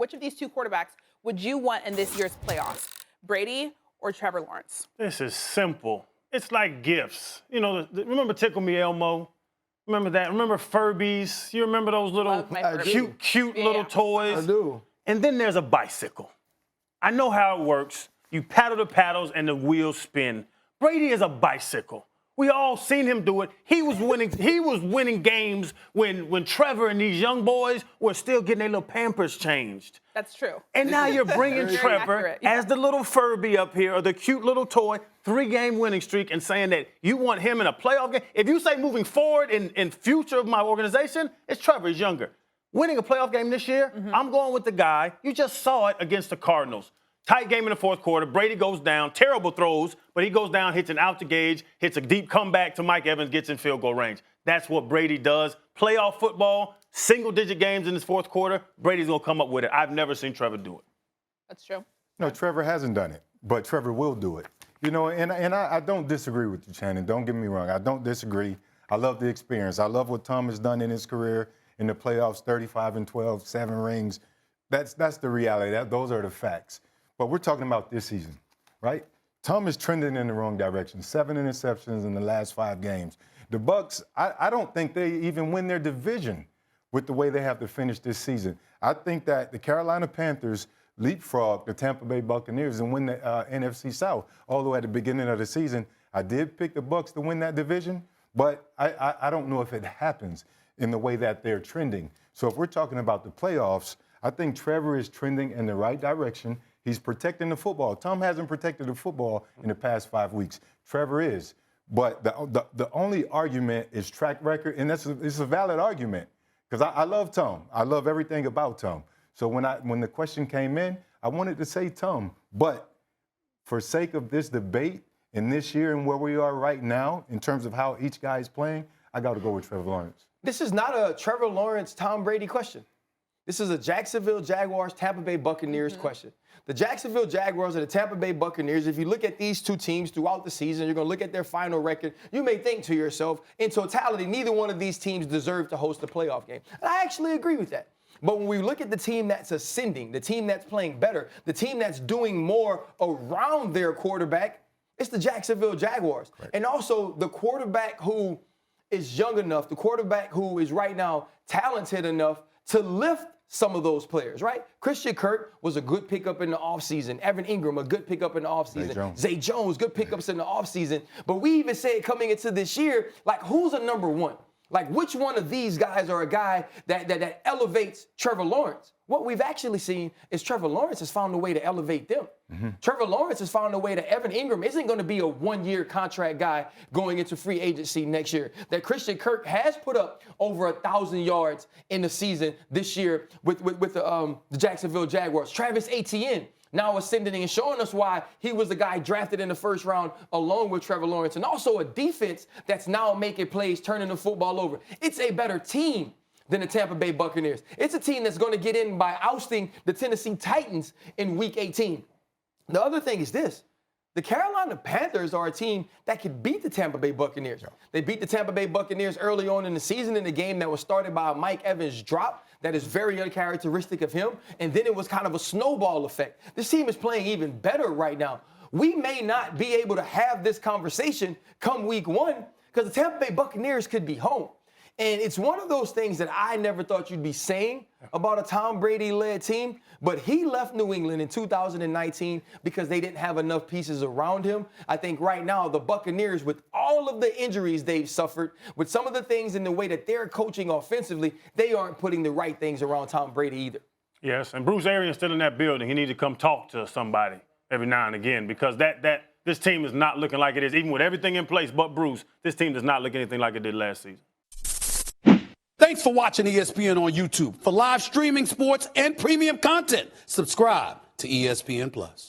Which of these two quarterbacks would you want in this year's playoffs, Brady or Trevor Lawrence? This is simple. It's like gifts. You know, remember Tickle Me Elmo? Remember that? Remember Furbies? You remember those little cute little toys? I do. And then there's a bicycle. I know how it works. You paddle the paddles and the wheels spin. Brady is a bicycle. We all seen him do it. He was winning. He was winning games when Trevor and these young boys were still getting their little Pampers changed. That's true. And now you're bringing Trevor as the little Furby up here, or the cute little toy, 3-game winning streak, and saying that you want him in a playoff game. If you say moving forward in future of my organization, it's Trevor. He's younger. Winning a playoff game this year, I'm going with the guy. You just saw it against the Cardinals. Tight game in the fourth quarter. Brady goes down. Terrible throws, but he goes down, hits an out the gauge, hits a deep comeback to Mike Evans, gets in field goal range. That's what Brady does. Playoff football, single-digit games in this fourth quarter. Brady's going to come up with it. I've never seen Trevor do it. That's true. No, Trevor hasn't done it, but Trevor will do it. You know, and I don't disagree with you, Shannon. Don't get me wrong. I don't disagree. I love the experience. I love what Tom has done in his career in the playoffs, 35-12, 7 rings. That's the reality. Those are the facts. But we're talking about this season, right? Tom is trending in the wrong direction. 7 interceptions in the last 5 games. The Bucs, I don't think they even win their division with the way they have to finish this season. I think that the Carolina Panthers leapfrog the Tampa Bay Buccaneers and win the NFC South. Although at the beginning of the season, I did pick the Bucs to win that division, but I don't know if it happens in the way that they're trending. So if we're talking about the playoffs, I think Trevor is trending in the right direction. He's protecting the football. Tom hasn't protected the football in the past 5 weeks. Trevor is. But the only argument is track record, and it's a valid argument because I love Tom. I love everything about Tom. So when the question came in, I wanted to say Tom. But for sake of this debate and this year and where we are right now in terms of how each guy is playing, I got to go with Trevor Lawrence. This is not a Trevor Lawrence, Tom Brady question. This is a Jacksonville Jaguars, Tampa Bay Buccaneers question. The Jacksonville Jaguars and the Tampa Bay Buccaneers, if you look at these two teams throughout the season, you're going to look at their final record, you may think to yourself, in totality, neither one of these teams deserve to host a playoff game. And I actually agree with that. But when we look at the team that's ascending, the team that's playing better, the team that's doing more around their quarterback, it's the Jacksonville Jaguars. Right. And also the quarterback who is young enough, the quarterback who is right now talented enough to lift some of those players, right? Christian Kirk was a good pickup in the offseason. Evan Ingram, a good pickup in the offseason. Zay Jones, good pickups in the offseason. But we even said coming into this year, like, who's a number one? Like, which one of these guys are a guy that elevates Trevor Lawrence? What we've actually seen is Trevor Lawrence has found a way to elevate them. Trevor Lawrence has found a way that Evan Ingram isn't going to be a one-year contract guy going into free agency next year. That Christian Kirk has put up over 1,000 yards in the season this year with the Jacksonville Jaguars. Travis Etienne now ascending and showing us why he was the guy drafted in the first round along with Trevor Lawrence. And also a defense that's now making plays, turning the football over. It's a better team than the Tampa Bay Buccaneers. It's a team that's going to get in by ousting the Tennessee Titans in Week 18. The other thing is this. The Carolina Panthers are a team that could beat the Tampa Bay Buccaneers. They beat the Tampa Bay Buccaneers early on in the season in a game that was started by a Mike Evans drop that is very uncharacteristic of him. And then it was kind of a snowball effect. This team is playing even better right now. We may not be able to have this conversation come Week 1 because the Tampa Bay Buccaneers could be home. And it's one of those things that I never thought you'd be saying about a Tom Brady-led team, but he left New England in 2019 because they didn't have enough pieces around him. I think right now the Buccaneers, with all of the injuries they've suffered, with some of the things in the way that they're coaching offensively, they aren't putting the right things around Tom Brady either. Yes, and Bruce Arians still in that building. He needs to come talk to somebody every now and again because this team is not looking like it is, even with everything in place but Bruce. This team does not look anything like it did last season. Thanks for watching ESPN on YouTube. For live streaming sports and premium content, subscribe to ESPN+.